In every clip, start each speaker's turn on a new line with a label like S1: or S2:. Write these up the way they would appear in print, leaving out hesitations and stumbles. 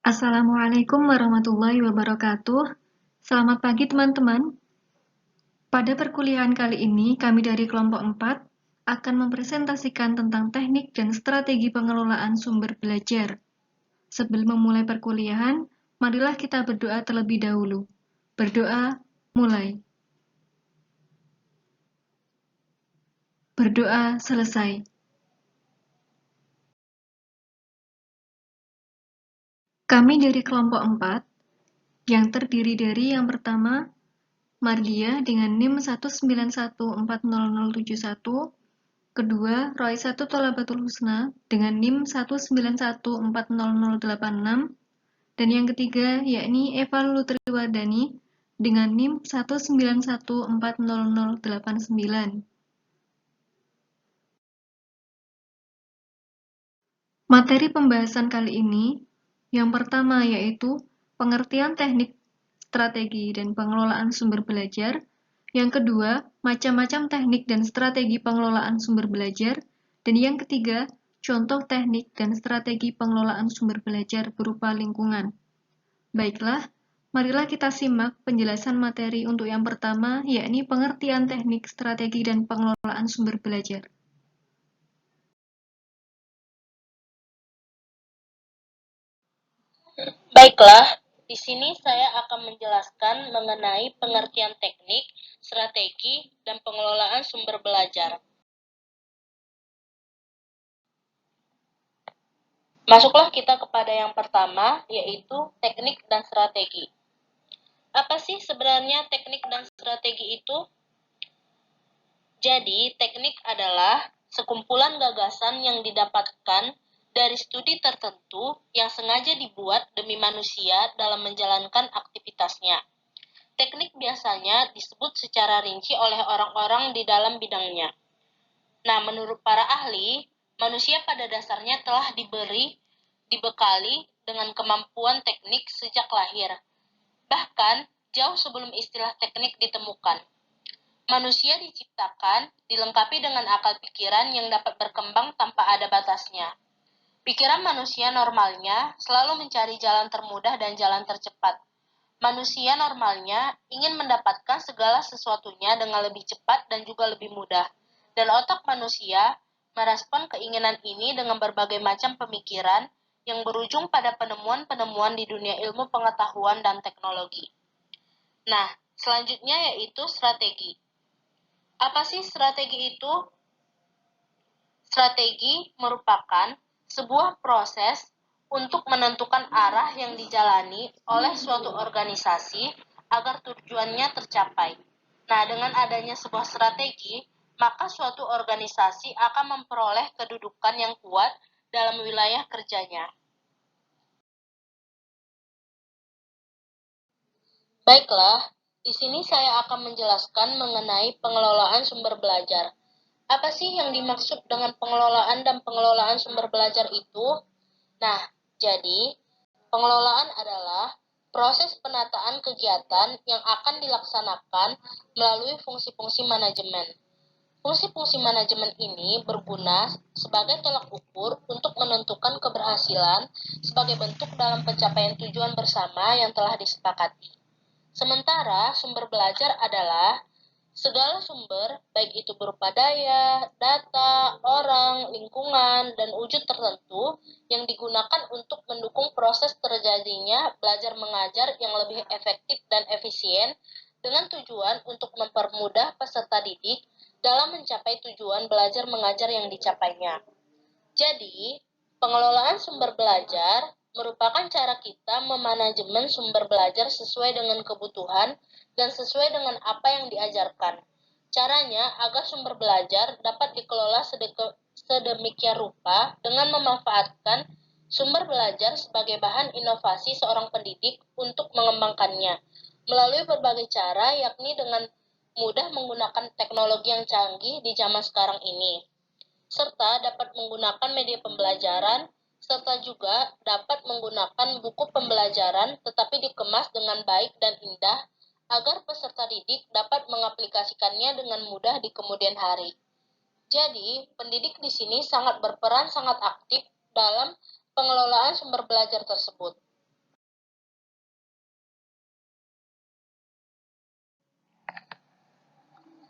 S1: Assalamualaikum warahmatullahi wabarakatuh. Selamat pagi teman-teman. Pada perkuliahan kali ini, kami dari kelompok 4 akan mempresentasikan tentang teknik dan strategi pengelolaan sumber belajar. Sebelum memulai perkuliahan, marilah kita berdoa terlebih dahulu. Berdoa, mulai. Berdoa selesai. Kami dari kelompok 4 yang terdiri dari yang pertama, Mardia dengan NIM 1914071, kedua, Roy 1 Tholabatul Husna dengan NIM 1914086, dan yang ketiga yakni Eva Lutriwardani dengan NIM 1914089. Materi pembahasan kali ini yang pertama yaitu pengertian teknik, strategi, dan pengelolaan sumber belajar. Yang kedua, macam-macam teknik dan strategi pengelolaan sumber belajar. Dan yang ketiga, contoh teknik dan strategi pengelolaan sumber belajar berupa lingkungan. Baiklah, marilah kita simak penjelasan materi untuk yang pertama, yakni pengertian teknik, strategi, dan pengelolaan sumber belajar.
S2: Baiklah, di sini saya akan menjelaskan mengenai pengertian teknik, strategi, dan pengelolaan sumber belajar. Masuklah kita kepada yang pertama, yaitu teknik dan strategi. Apa sih sebenarnya teknik dan strategi itu? Jadi, teknik adalah sekumpulan gagasan yang didapatkan dari studi tertentu yang sengaja dibuat demi manusia dalam menjalankan aktivitasnya. Teknik biasanya disebut secara rinci oleh orang-orang di dalam bidangnya. Nah, menurut para ahli, manusia pada dasarnya telah dibekali dengan kemampuan teknik sejak lahir. Bahkan, jauh sebelum istilah teknik ditemukan. Manusia diciptakan, dilengkapi dengan akal pikiran yang dapat berkembang tanpa ada batasnya. Pikiran manusia normalnya selalu mencari jalan termudah dan jalan tercepat. Manusia normalnya ingin mendapatkan segala sesuatunya dengan lebih cepat dan juga lebih mudah. Dan otak manusia merespon keinginan ini dengan berbagai macam pemikiran yang berujung pada penemuan-penemuan di dunia ilmu pengetahuan dan teknologi. Nah, selanjutnya yaitu strategi. Apa sih strategi itu? Strategi merupakan sebuah proses untuk menentukan arah yang dijalani oleh suatu organisasi agar tujuannya tercapai. Nah, dengan adanya sebuah strategi, maka suatu organisasi akan memperoleh kedudukan yang kuat dalam wilayah kerjanya. Baiklah, di sini saya akan menjelaskan mengenai pengelolaan sumber belajar. Apa sih yang dimaksud dengan pengelolaan dan pengelolaan sumber belajar itu? Nah, jadi pengelolaan adalah proses penataan kegiatan yang akan dilaksanakan melalui fungsi-fungsi manajemen. Fungsi-fungsi manajemen ini berguna sebagai tolak ukur untuk menentukan keberhasilan sebagai bentuk dalam pencapaian tujuan bersama yang telah disepakati. Sementara sumber belajar adalah segala sumber, baik itu berupa daya, data, orang, lingkungan, dan wujud tertentu yang digunakan untuk mendukung proses terjadinya belajar mengajar yang lebih efektif dan efisien dengan tujuan untuk mempermudah peserta didik dalam mencapai tujuan belajar mengajar yang dicapainya. Jadi, pengelolaan sumber belajar merupakan cara kita memanajemen sumber belajar sesuai dengan kebutuhan dan sesuai dengan apa yang diajarkan. Caranya agar sumber belajar dapat dikelola sedemikian rupa dengan memanfaatkan sumber belajar sebagai bahan inovasi seorang pendidik untuk mengembangkannya melalui berbagai cara, yakni dengan mudah menggunakan teknologi yang canggih di zaman sekarang ini, serta dapat menggunakan media pembelajaran, serta juga dapat menggunakan buku pembelajaran tetapi dikemas dengan baik dan indah agar peserta didik dapat mengaplikasikannya dengan mudah di kemudian hari. Jadi, pendidik di sini sangat berperan sangat aktif dalam pengelolaan sumber belajar tersebut.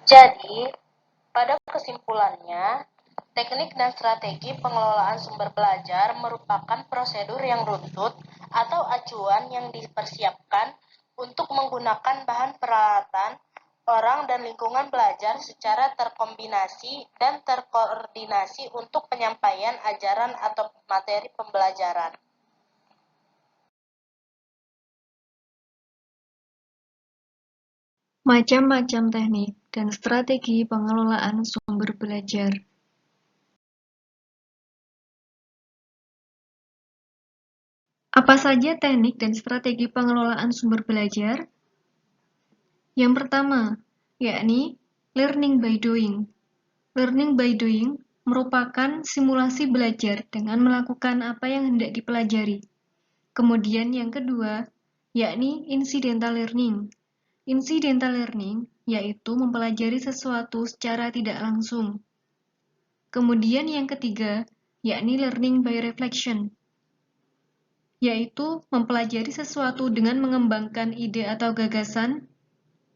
S2: Jadi, pada kesimpulannya, teknik dan strategi pengelolaan sumber belajar merupakan prosedur yang runtut atau acuan yang dipersiapkan untuk menggunakan bahan peralatan, orang dan lingkungan belajar secara terkombinasi dan terkoordinasi untuk penyampaian ajaran atau materi pembelajaran.
S1: Macam-macam teknik dan strategi pengelolaan sumber belajar. Apa saja teknik dan strategi pengelolaan sumber belajar? Yang pertama, yakni learning by doing. Learning by doing merupakan simulasi belajar dengan melakukan apa yang hendak dipelajari. Kemudian yang kedua, yakni incidental learning. Incidental learning yaitu mempelajari sesuatu secara tidak langsung. Kemudian yang ketiga, yakni learning by reflection, yaitu mempelajari sesuatu dengan mengembangkan ide atau gagasan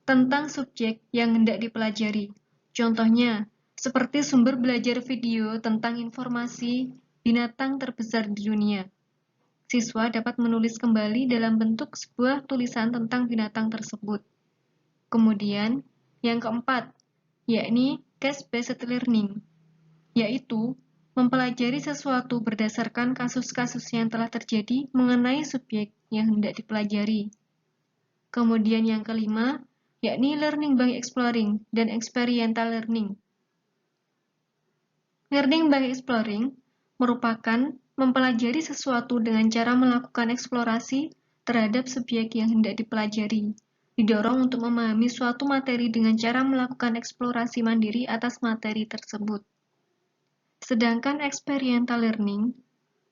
S1: tentang subjek yang hendak dipelajari. Contohnya, seperti sumber belajar video tentang informasi binatang terbesar di dunia. Siswa dapat menulis kembali dalam bentuk sebuah tulisan tentang binatang tersebut. Kemudian, yang keempat, yakni case-based learning, yaitu mempelajari sesuatu berdasarkan kasus-kasus yang telah terjadi mengenai subjek yang hendak dipelajari. Kemudian yang kelima, yakni learning by exploring dan experiential learning. Learning by exploring merupakan mempelajari sesuatu dengan cara melakukan eksplorasi terhadap subjek yang hendak dipelajari. Didorong untuk memahami suatu materi dengan cara melakukan eksplorasi mandiri atas materi tersebut. Sedangkan experiential learning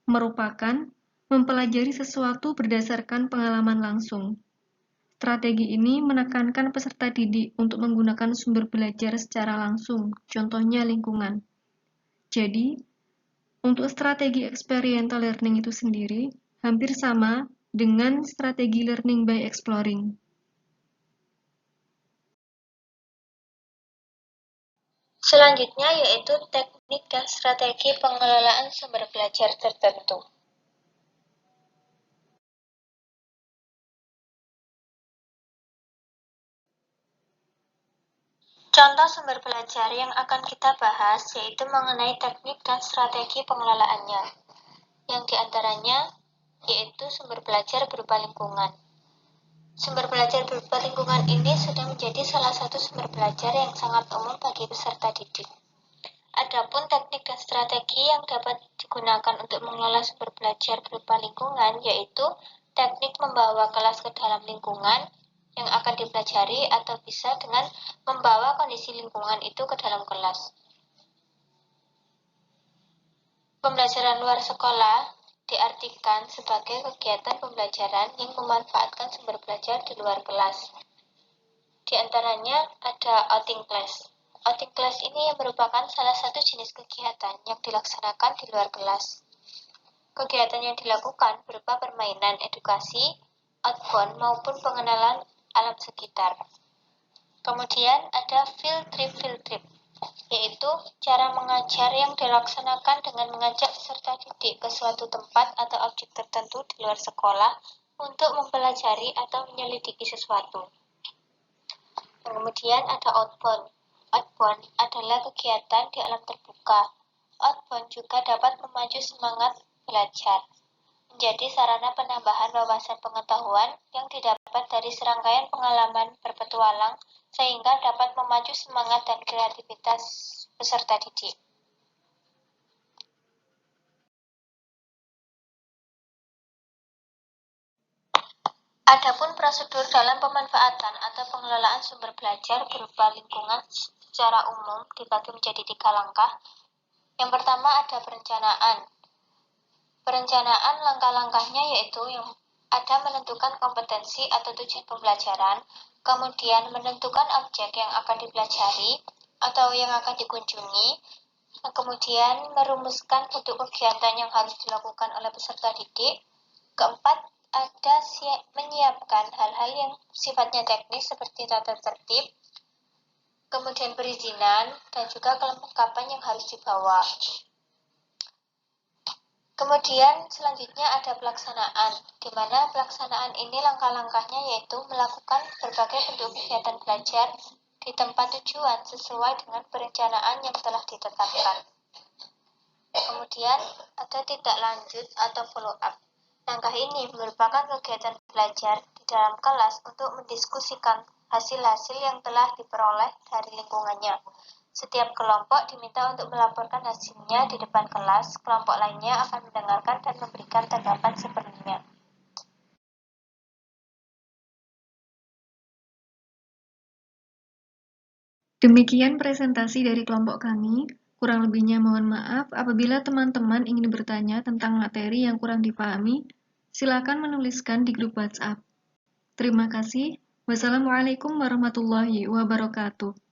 S1: merupakan mempelajari sesuatu berdasarkan pengalaman langsung. Strategi ini menekankan peserta didik untuk menggunakan sumber belajar secara langsung, contohnya lingkungan. Jadi, untuk strategi experiential learning itu sendiri hampir sama dengan strategi learning by exploring.
S2: Selanjutnya yaitu teknik dan strategi pengelolaan sumber belajar tertentu. Contoh sumber belajar yang akan kita bahas yaitu mengenai teknik dan strategi pengelolaannya, yang diantaranya yaitu sumber belajar berupa lingkungan. Sumber belajar berupa lingkungan ini sudah menjadi salah satu sumber belajar yang sangat umum bagi peserta didik. Adapun teknik dan strategi yang dapat digunakan untuk mengelola sumber belajar berupa lingkungan yaitu teknik membawa kelas ke dalam lingkungan yang akan dipelajari atau bisa dengan membawa kondisi lingkungan itu ke dalam kelas. Pembelajaran luar sekolah diartikan sebagai kegiatan pembelajaran yang memanfaatkan sumber belajar di luar kelas. Di antaranya ada outing class. Outing class ini merupakan salah satu jenis kegiatan yang dilaksanakan di luar kelas. Kegiatan yang dilakukan berupa permainan edukasi, outbound maupun pengenalan alam sekitar. Kemudian ada field trip, yaitu cara mengajar yang dilaksanakan dengan mengajak peserta didik ke suatu tempat atau objek tertentu di luar sekolah untuk mempelajari atau menyelidiki sesuatu. Kemudian ada outbound. Outbound adalah kegiatan di alam terbuka. Outbound juga dapat memacu semangat belajar, menjadi sarana penambahan wawasan pengetahuan yang didapat dari serangkaian pengalaman berpetualang sehingga dapat memacu semangat dan kreativitas peserta didik. Adapun prosedur dalam pemanfaatan atau pengelolaan sumber belajar berupa lingkungan secara umum dibagi menjadi 3 langkah. Yang pertama ada perencanaan. Perencanaan langkah-langkahnya yaitu yang ada menentukan kompetensi atau tujuan pembelajaran, kemudian menentukan objek yang akan dipelajari atau yang akan dikunjungi, kemudian merumuskan bentuk kegiatan yang harus dilakukan oleh peserta didik. Keempat, ada menyiapkan hal-hal yang sifatnya teknis seperti tata tertib,
S3: kemudian perizinan, dan juga kelengkapan yang harus dibawa. Kemudian selanjutnya ada pelaksanaan, di mana pelaksanaan ini langkah-langkahnya yaitu melakukan berbagai bentuk kegiatan belajar di tempat tujuan sesuai dengan perencanaan yang telah ditetapkan. Kemudian ada tindak lanjut atau follow up. Langkah ini merupakan kegiatan belajar di dalam kelas untuk mendiskusikan hasil-hasil yang telah diperoleh dari lingkungannya. Setiap kelompok diminta untuk melaporkan hasilnya di depan kelas, kelompok lainnya akan mendengarkan dan memberikan tanggapan sepenuhnya.
S1: Demikian presentasi dari kelompok kami. Kurang lebihnya mohon maaf. Apabila teman-teman ingin bertanya tentang materi yang kurang dipahami, silakan menuliskan di grup WhatsApp. Terima kasih. Wassalamualaikum warahmatullahi wabarakatuh.